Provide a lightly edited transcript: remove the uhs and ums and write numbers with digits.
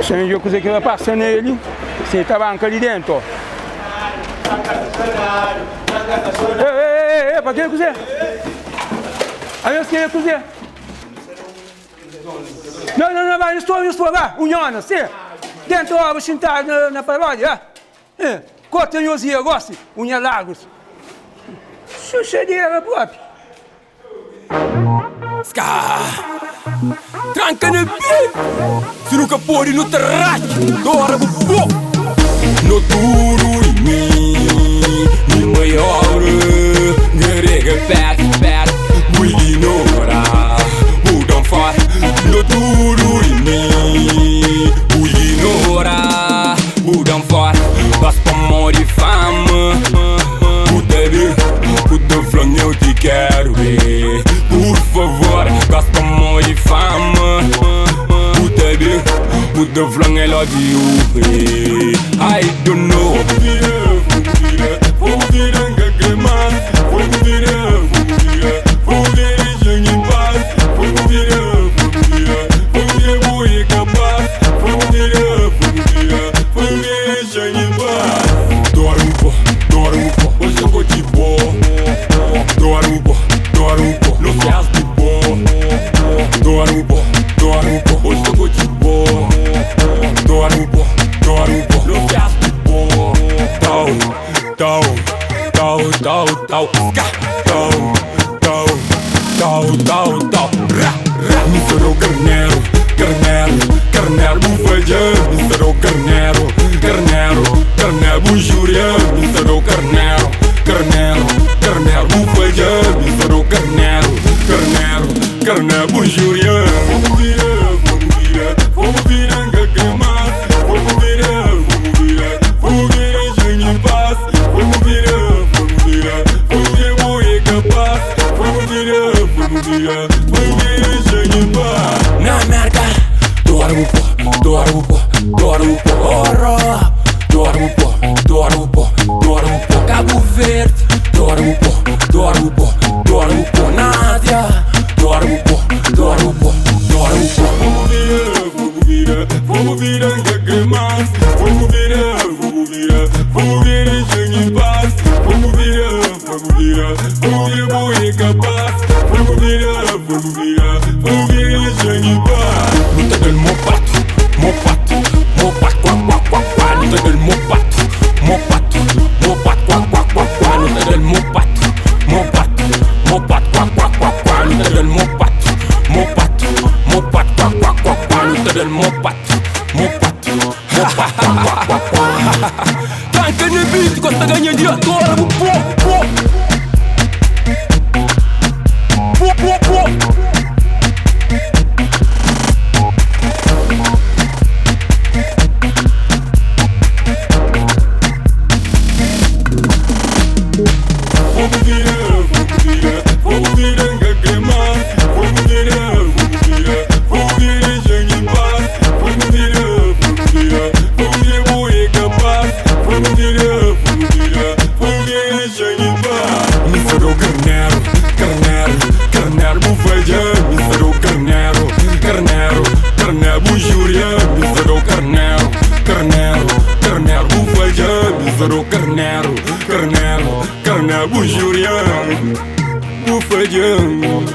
Você viu que vai passando ele, você tá banca ali dentro, ó. Ei, pra quem é que você? Aí você é que você? Não, vai, estou, vai, unhona, você. Dentro, ó, vou sentar na paródia, ó. Corta unhozinha, gosta? Unha largos. Xuxadeira, pop. Ska tranca no beat, se nunca pôr no terraço, dora do pó. No duro em mim, me maior, garega pet, me ignora, mudam fora. No duro em mim, me ignora, mudam fora. Vas pra morrer fama, puta flanha eu te quero ver. Por favor, gasta morrer fama. Puta flanha I love you. I don't know. Vou virar gagreman. Vou virar em paz. Vou virar boi capaz. Vou virar em paz. Dorme pô, hoje eu vou te pôr. Dorme pô, não seas de bom. Dorme pô, hoje eu vou te pôr. Dorme pô, não seas de bom. Me serou carneiro, bufalhão. Me serou carneiro, bujurião. Me serou carneiro, bufalhão. Me serou carneiro, bujurião. Vamos virar gagremas. Vamos virar em paz. Vamos virar boi capaz. Vamos virar em paz. Na merda, dorme pô, horror. Dorme pô, Cabo Verde. Dorme pô, Nádia. Dorme pô. Vamos virar gagremas. Vamos virar em paz. Vamos virar boi capaz. Vamos virar em paz. Luta del mopato, luta del mopato, luta del mopato, luta del mopato, luta del mopato. Tranca no beat, costa ganha de agora, pô. Vamos virar gagremas. Vamos virar em paz. Vamos virar boi capaz. Vamos virar em paz. Me serou carneiro, bufalhão. Me serou carneiro, bujurião. Me serou carneiro, bufalhão. Me serou carneiro, bujurião. Bufalhão.